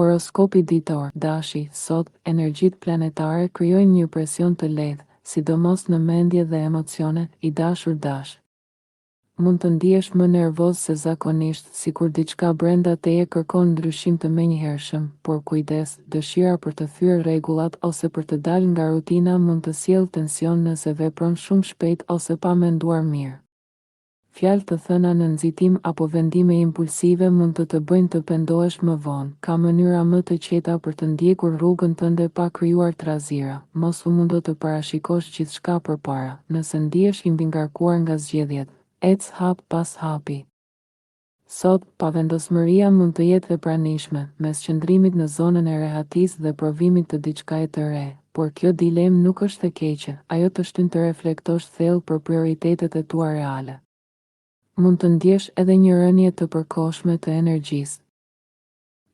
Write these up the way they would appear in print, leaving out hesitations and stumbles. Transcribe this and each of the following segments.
Horoskopi ditor, dashi, sot, energjitë planetare krijojnë një presion të lehtë, sidomos në mendje dhe emocione, i dashur dash. Mund të ndihesh më nervoz se zakonisht, sikur diçka brenda teje kërkon ndryshim të menjëhershëm, por kujdes, dëshira për të thyer rregullat ose për të dalë nga rutina mund të sjellë tension nëse vepron shumë shpejt ose pa menduar mirë. Fjalë të thëna në nxitim apo vendime impulsive mund të bëjnë të pendohesh më vonë. Ka mënyra më të qeta për të ndjekur rrugën tënde pa krijuar trazira. Mos u mundo të parashikosh gjithçka përpara. Nëse ndihesh i mbingarkuar nga zgjedhjet, ec hap pas hapi. Sot, pavendosmëria mund të jetë e pranishme, mes qëndrimit në zonën e rehatisë dhe provimit të diçkaje të re. Por kjo dilemë nuk është e keqe, ajo të shtyn të reflektosh thellë për prioritetet e tua reale. Mund të ndjesh edhe një rënje të përkohshme të energjisë.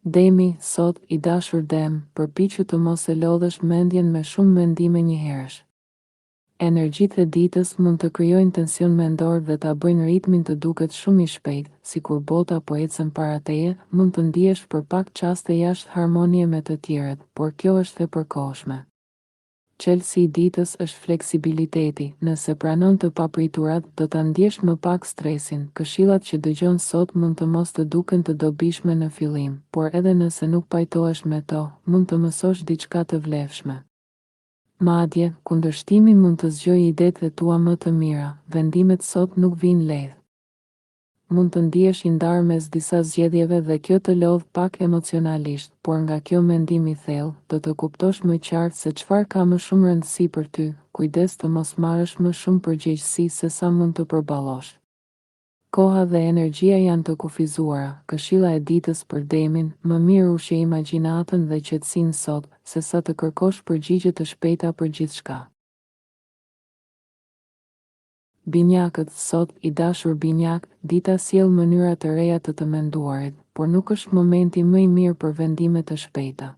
Demi, sot, i dashur dem, përpiqu të mos e lodhësh mendjen me shumë mendime njëherësh. Energjitë e ditës mund të krijojnë tension mendor dhe ta bëjnë ritmin të duket shumë i shpejtë, sikur bota po ecën para teje, mund të ndihesh për pak çaste jashtë harmonie me të tjerët, por kjo është e përkohshme. Çelësi i ditës është fleksibiliteti, nëse pranon të papriturat, do ta ndjesh më pak stresin. Këshillat që dëgjon sot mund të mos të duken të dobishme në fillim, por edhe nëse nuk pajtohesh me to, mund të mësosh diçka të vlefshme. Madje, kundërshtimi mund të zgjojë idetë tua më të mira, vendimet sot nuk vijnë lehtë. Mund të ndihesh i ndarë mes disa zgjedhjeve dhe kjo të lodh pak emocionalisht, por nga kjo mendim i thellë, do të kuptosh më qartë se çfarë ka më shumë rëndësi për ty. Kujdes të mos marrësh më shumë përgjegjësi se sa mund të përballosh. Koha dhe energjia janë të kufizuara. Këshilla e ditës për demin, më mirë ushqe imagjinatën dhe qetësinë sot, sesa të kërkosh përgjigje të shpejta për gjithçka. Binjakët, sot, i dashur binjak, dita sjell mënyra të reja të menduarit, por nuk është momenti më i mirë për vendime të shpejta.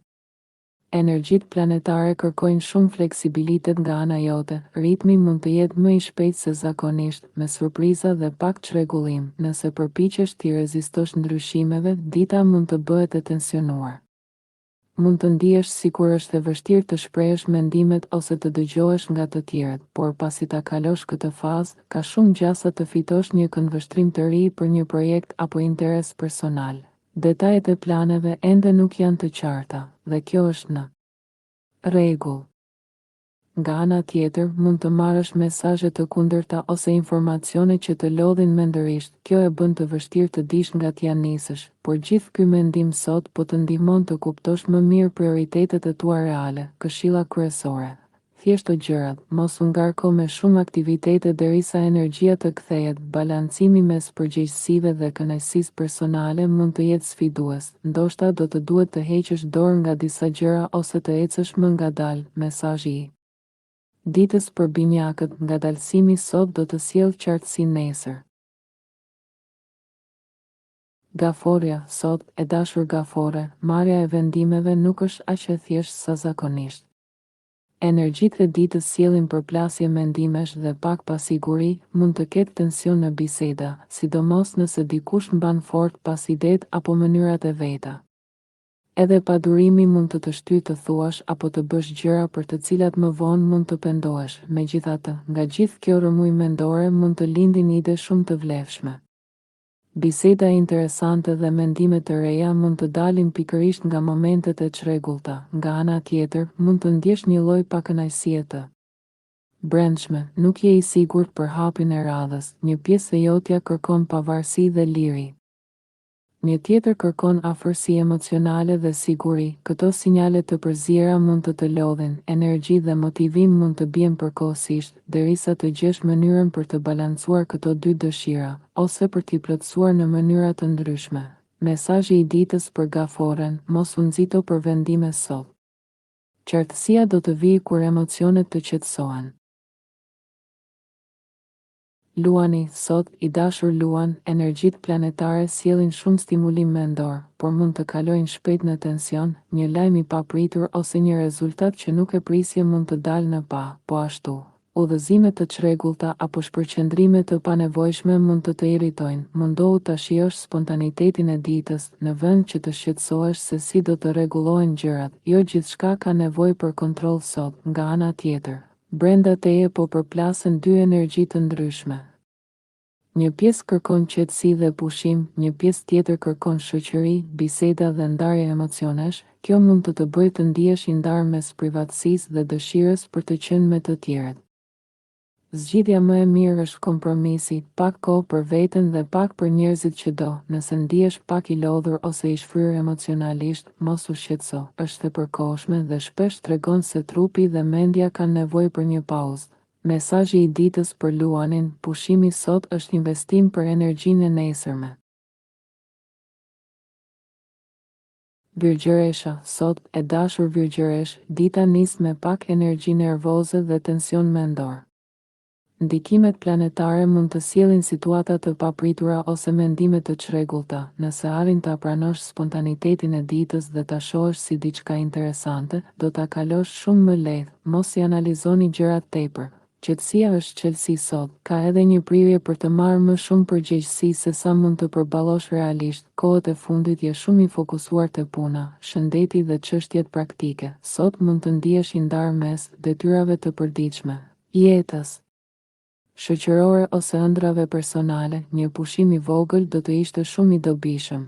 Energjitë planetare kërkojnë shumë fleksibilitet nga ana jote, ritmi mund të jetë më i shpejtë se zakonisht, me surpriza dhe pak çrregullim. Nëse përpiqesh të rezistosh ndryshimeve, dita mund të bëhet e tensionuar. Mund të ndihesh sikur është e vështirë të shprehësh mendimet ose të dëgjohesh nga të tjerët, por pasi ta kalosh këtë fazë, ka shumë gjasa të fitosh një këndvështrim të ri për një projekt apo interes personal. Detajet e planeve ende nuk janë të qarta, dhe kjo është në rregull. Nga ana tjetër, mund të marrësh mesazhe të kundërta ose informacione që të lodhin mendërisht. Kjo e bën të vështirë të dish nga t'ja nisësh, por gjithë ky mendim sot po të ndihmon të kuptosh më mirë prioritetet e tua reale. Këshilla kryesore: thjeshto gjërat, mos u ngarko me shumë aktivitete derisa energjia të kthehet. Balancimi mes përgjegjësive dhe kënaqësisë personale mund të jetë sfidues. Ndoshta do të duhet të heqësh dorë nga disa gjëra ose të ecësh më ngadalë. Mesazhi i ditës për binjakët, ngadalësimi sot do të sjellë qartësi nesër. Gaforja, sot, e dashur gafore, marrja e vendimeve nuk është aq e thjeshtë sa zakonisht. Energjitë e ditës sjellin përplasje mendimesh dhe pak pasiguri, mund të ketë tension në biseda, sidomos nëse dikush mban fort pas idetë apo mënyrat e veta. Edhe padurimi mund të shtyjë të thuash apo të bësh gjëra për të cilat më vonë mund të pendohesh. Megjithatë, nga gjithë kjo rrëmuj mendore mund të lindin ide shumë të vlefshme. Biseda interesante dhe mendime të reja mund të dalin pikërisht nga momentet e çrregullta. Nga ana tjetër, mund të ndjesh një lloj pakënaqësie të brendshme, nuk je i sigurt për hapin e radhës. Një pjesë e jotja kërkon pavarësi dhe liri. Një tjetër kërkon afërsi emocionale dhe siguri. Këto sinjale të përzira mund të lodhin, energji dhe motivim mund të bien përkohësisht, derisa të gjesh mënyrën për të balancuar këto dy dëshira, ose për t'i plotësuar në mënyra të ndryshme. Mesazhi i ditës për gaforen: mos u nxito për vendime sot. Qartësia do të vijë kur emocionet të qetësohen. Luani, sot, i dashur luan, energjitë planetare sjellin shumë stimulim mendor, por mund të kalojnë shpejt në tension. Një lajm i papritur ose një rezultat që nuk e prisje mund të dalë në pa. Po ashtu, Udhëzime të çrregullta apo shpërqendrime të panevojshme mund të irritojnë. Mundohu ta shijosh spontanitetin e ditës, në vend që të shqetësohesh se si do të rregullohen gjërat. Jo gjithçka ka nevojë për kontroll sot. Nga ana tjetër, brenda teje po përplasen dy energji të ndryshme. Një pjesë kërkon qetësi dhe pushim, një pjesë tjetër kërkon shoqëri, biseda dhe ndarje emocionesh. Kjo mund të bëjë të ndihesh i ndarë mes privatësisë dhe dëshirës për të qenë me të tjerët. Zgjidhja më e mirë është kompromisi, pak kohë për veten dhe pak për njerëzit që do. Nëse ndihesh pak i lodhur ose i shfryrë emocionalisht, mos u shqetëso. Është e përkohshme dhe shpesh tregon se trupi dhe mendja kanë nevojë për një pauzë. Mesazhi i ditës për Luanin: pushimi sot është investim për energjinë e nesërme. Virgjëresha, sot, e dashur Virgjëresh, dita nis me pak energji nervoze dhe tension mendor. Ndikimet planetare mund të sjellin situata të papritura ose mendime të çrregullta. Nëse arrin ta pranosh spontanitetin e ditës dhe ta shohësh si diçka interesante, do ta kalosh shumë më lehtë. Mos i analizoni gjërat tepër. Qetësia është çelësi sot. Ka edhe një prirje për të marrë më shumë përgjegjësi se sa mund të përballosh realisht. Kohët e fundit je shumë i fokusuar te puna, shëndeti dhe çështjet praktike. Sot mund të ndihesh i ndarë mes detyrave të përditshme, jetës shoqërore ose ëndrave personale. Një pushim i vogël do të ishte shumë i dobishëm.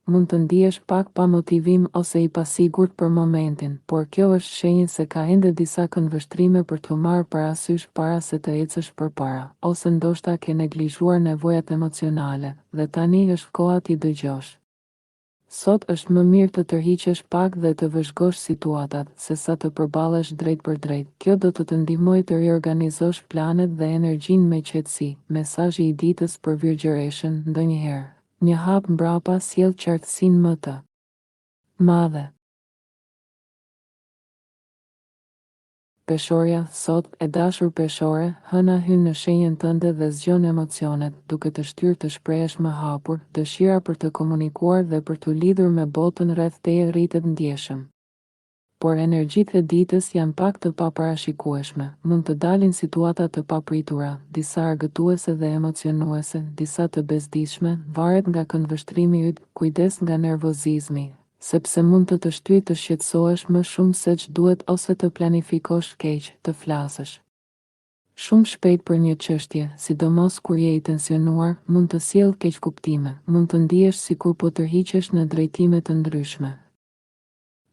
Mund të ndihesh pak pa motivim ose i pasigurt për momentin, por kjo është shenjë se ka ende disa këndvështrime për të marrë parasysh para se të ecësh përpara, ose ndoshta ke neglizhuar nevojat emocionale, dhe tani është koha t'i dëgjosh. Sot është më mirë të tërhiqesh pak dhe të vëzhgosh situatat, se sa të përballesh drejt për drejt. Kjo do të ndihmojë të riorganizosh planet dhe energjinë me qetësi. Mesazhi i ditës për Virgjëreshën: ndonjëherë një hap mbrapa sjell qartësinë më të madhe. Peshorja, sot, e dashur Peshore, hëna hyn në shenjën tënde dhe zgjon emocionet, duke të shtyrë të shprehesh më hapur. Dëshira për të komunikuar dhe për të lidhur me botën rreth teje rritet ndjeshëm. Por energjitë e ditës janë pak të paparashikueshme. Mund të dalin situata të papritura, disa argëtuese dhe emocionuese, disa të bezdishme. Varet nga këndvështrimi yt. Kujdes nga nervozizmi, sepse mund të shtyjë të shqetësohesh më shumë se ç'duhet ose të planifikosh keq, të flasësh shumë shpejt për një çështje, sidomos kur je i tensionuar, mund të sjellë keqkuptime. Mund të ndihesh sikur po tërhiqesh në drejtime të ndryshme.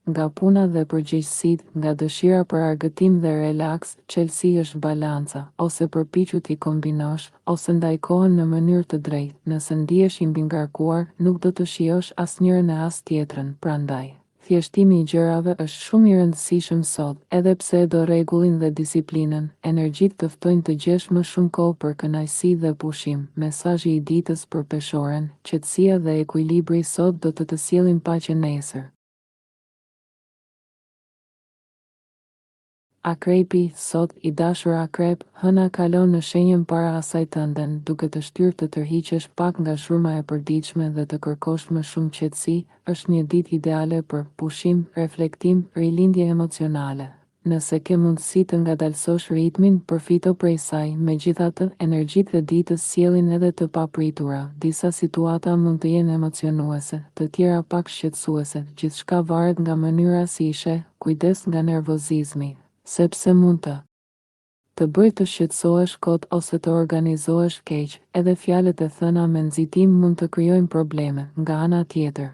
Nga puna dhe përgjegjësitë, nga dëshira për argëtim dhe relaks, çelësi është balanca, ose përpiqu t'i kombinosh, ose ndaj kohën në mënyrë të drejtë. Nëse ndihesh i mbingarkuar, nuk do të shijosh asnjërin e as tjetrën. Prandaj, thjeshtimi i gjërave është shumë i rëndësishëm sot, edhe pse e do rregullin dhe disiplinën. Energjitë të ftojnë të gjesh më shumë kohë për kënaqësi dhe pushim. Mesazhi i ditës për Peshoren: qetësia dhe ekuilibri sot do të sjellin paqe nesër. Akrepi, sot, i dashur Akrep, hëna kalon në shenjën para asaj tënden, duke të shtyrë të tërhiqesh pak nga zhurma e përditshme dhe të kërkosh më shumë qetësi. Është një ditë ideale për pushim, reflektim, rilindje emocionale. Nëse ke mundësi të ngadalësosh ritmin, përfito prej saj. Megjithatë, energjitë e ditës sjellin edhe të papritura. Disa situata mund të jenë emocionuese, të tjera pak shqetësuese. Gjithçka varet nga mënyra si i sheh. Kujdes nga nervozizmi, sepse mund të bëjë të shqetësohesh kot ose të organizohesh keq. Edhe fjalët e thëna me nxitim mund të krijojnë probleme. Nga ana tjetër,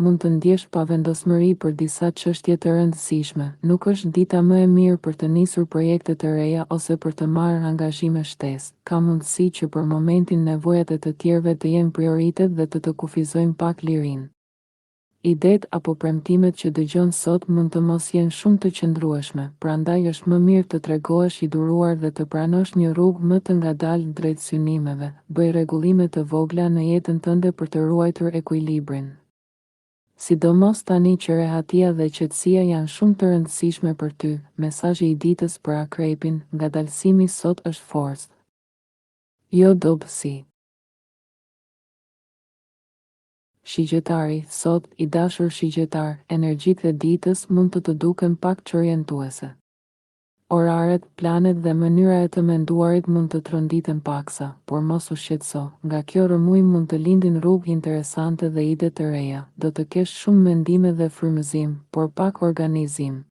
mund të ndjesh pavendosmëri për disa çështje të rëndësishme. Nuk është dita më e mirë për të nisur projekte të reja ose për të marrë angazhime shtesë. Ka mundësi që për momentin nevojat e të tjerëve të jenë prioritet dhe të kufizojnë pak lirinë. Idetë apo premtimet që dëgjon sot mund të mos jenë shumë të qëndrueshme, prandaj është më mirë të tregohesh i duruar dhe të pranosh një rrugë më të ngadalë drejt synimeve. Bëj rregullime të vogla në jetën tënde për të ruajtur ekuilibrin. Sidomos tani që rehatia dhe qetësia janë shumë të rëndësishme për ty. Mesazhi i ditës për Akrepin: ngadalësimi sot është forcë, jo dobësi. Shigjetari, sot, i dashur shigjetar, energjitë e ditës mund të duken pak çorientuese. Oraret, planet dhe mënyra e të menduarit mund të tronditen paksa, por mos u shqetëso. Nga kjo rëmuj mund të lindin rrugë interesante dhe ide të reja. Do të kesh shumë mendime dhe frymëzim, por pak organizim.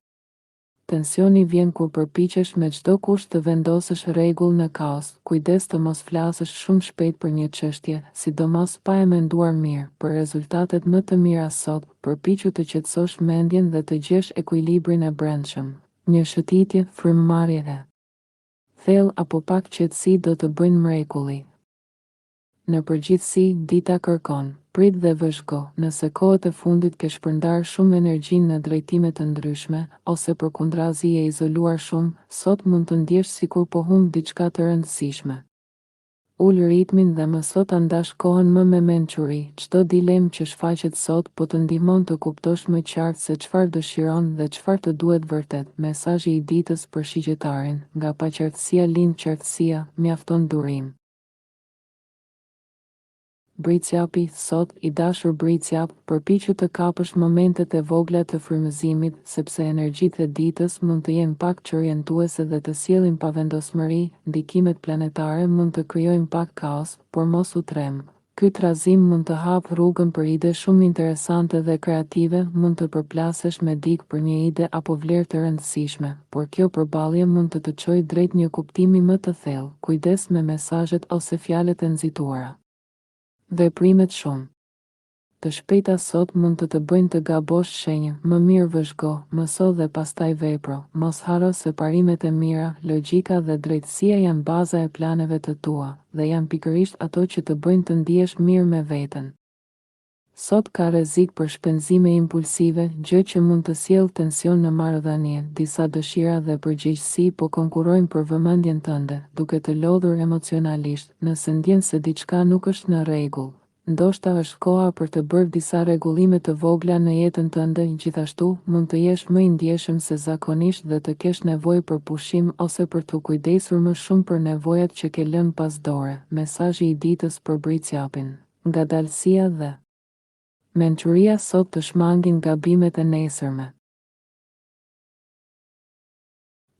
Tensioni vjen kur përpiqesh me çdo kusht të vendosësh rregull në kaos. Kujdes të mos flasësh shumë shpejt për një çështje, sidomos pa e menduar mirë. Për rezultatet më të mira sot, përpiqu të qetësosh mendjen dhe të gjesh ekuilibrin e brendshëm. Një shëtitje, frymëmarrje e thellë apo pak qetësi do të bëjnë mrekulli. Në përgjithësi, dita kërkon, prit dhe vëzhgo. Nëse kohët e fundit ke shpërndar shumë energjinë në drejtime të ndryshme, ose përkundrazi je izoluar shumë, sot mund të ndjesh sikur po humb diçka të rëndësishme. Ul ritmin dhe mëso ta ndash kohën më me mençuri. Çdo dilemë që shfaqet sot po të ndihmon të kuptosh më qartë se çfarë dëshiron dhe çfarë të duhet vërtet. Mesazhi i ditës për shigjetarin: nga paqartësia lind qartësia, mjafton durim. Bricjapi, sot, i dashur bricjap, përpiqu të kapësh momentet e vogla të frymëzimit, sepse energjitë e ditës mund të jenë pak çorientuese dhe të sjellin pavendosmëri. Ndikimet planetare mund të krijojnë pak kaos, por mos u trem. Ky trazim mund të hapë rrugën për ide shumë interesante dhe kreative. Mund të përplasesh me dikë për një ide apo vlerë të rëndësishme, por kjo përballje mund të të çojë drejt një kuptimi më të thellë. Kujdes me mesazhet ose fjalët e nxituara. Veprimet shumë të shpejta sot mund të bëjnë të gabosh shenjë. Më mirë vëzhgo, mëso dhe pastaj vepro. Mos haro se parimet e mira, logjika dhe drejtësia janë baza e planeve të tua, dhe janë pikërisht ato që të bëjnë të ndihesh mirë me veten. Sot ka rrezik për shpenzime impulsive, gjë që mund të sjellë tension në marrëdhënie. Disa dëshira dhe përgjegjësi po konkurrojnë për vëmendjen tënde, duke të lodhur emocionalisht. Nëse ndjen se diçka nuk është në rregull, ndoshta është koha për të bërë disa rregullime të vogla në jetën tënde. Gjithashtu, mund të jesh më i ndjeshëm se zakonisht dhe të kesh nevojë për pushim ose për të kujdesur më shumë për nevojat që ke lënë pas dore. Mesazhi i ditës për bricjapin: ngadalësia dhe mençuria sot të shmangin gabimet e nesërme.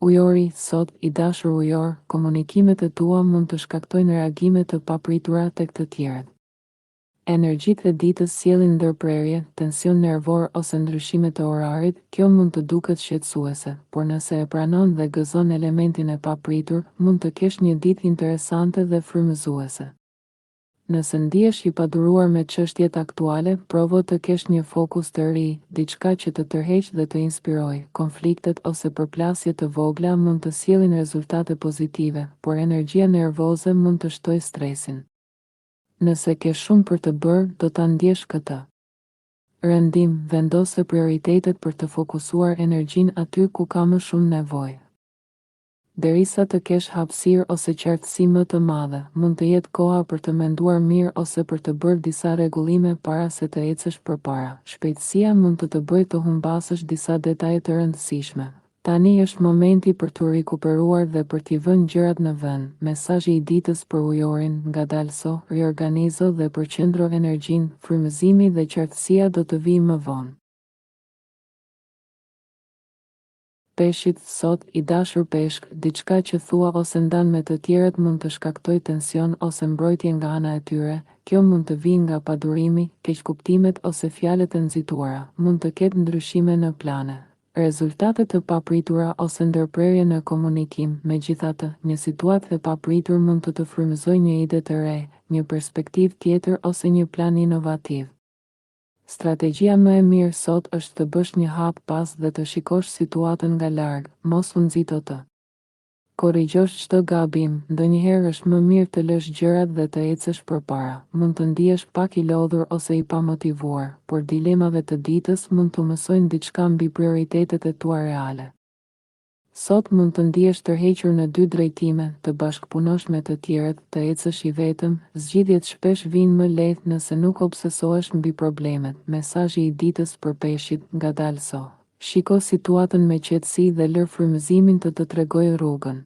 Ujori, sot, i dashur ujor, komunikimet e tua mund të shkaktojnë reagime të papritura tek të tjerët. Energjitë e ditës sjellin ndërprerje, tension nervor ose ndryshime të orarit. Kjo mund të duket shqetësuese, por nëse e pranon dhe gëzon elementin e papritur, mund të kesh një ditë interesante dhe frymëzuese. Nëse ndihesh i paduruar me çështjet aktuale, provo të kesh një fokus të ri, diçka që të tërheqë dhe të inspirojë. Konfliktet ose përplasjet të vogla mund të sjellin rezultate pozitive, por energjia nervoze mund të shtojë stresin. Nëse ke shumë për të bërë, do ta ndjesh këtë. Rëndim, vendose prioritetet për të fokusuar energjinë aty ku ka më shumë nevojë. Derisa të kesh hapësirë ose qartësi më të madhe, mund të jetë koha për të menduar mirë ose për të bërë disa rregullime para se të ecësh përpara. Shpejtësia mund të të bëjë të humbasësh disa detaje të rëndësishme. Tani është momenti për të rikuperuar dhe për t'i vënë gjërat në vend. Mesazhi i ditës për ujorin: ngadalso, riorganizo dhe përqendro energjinë. Frymëzimi dhe qartësia do të vijë më vonë. Peshqit, sot, i dashur peshk, diçka që thua ose ndan me të tjerët mund të shkaktojë tension ose mbrojtje nga ana e tyre. Kjo mund të vijë nga padurimi, keqkuptimet ose fjalët e nxituara. Mund të ketë ndryshime në plane, rezultate të papritura ose ndërprerje në komunikim. Megjithatë, një situatë e papritur mund të të frymëzojë një ide të re, një perspektivë tjetër ose një plan inovativ. Strategjia më e mirë sot është të bësh një hap pas dhe të shikosh situatën nga larg, mos u nxito të korrigjosh çdo gabim. Ndonjëherë është më mirë të lësh gjërat dhe të ecësh përpara. Mund të ndihesh pak i lodhur ose i pamotivuar, por dilemave të ditës mund të mësojnë diçka mbi prioritetet e tua reale. Sot mund të ndihesh tërhequr në dy drejtime, të bashkëpunosh me të tjerët, të ecësh i vetëm. Zgjidhjet shpesh vijnë më lehtë nëse nuk obsesohesh mbi problemet. Mesazhi i ditës për peshqit: ngadalso. Shiko situatën me qetësi dhe lër frymëzimin të tregojë rrugën.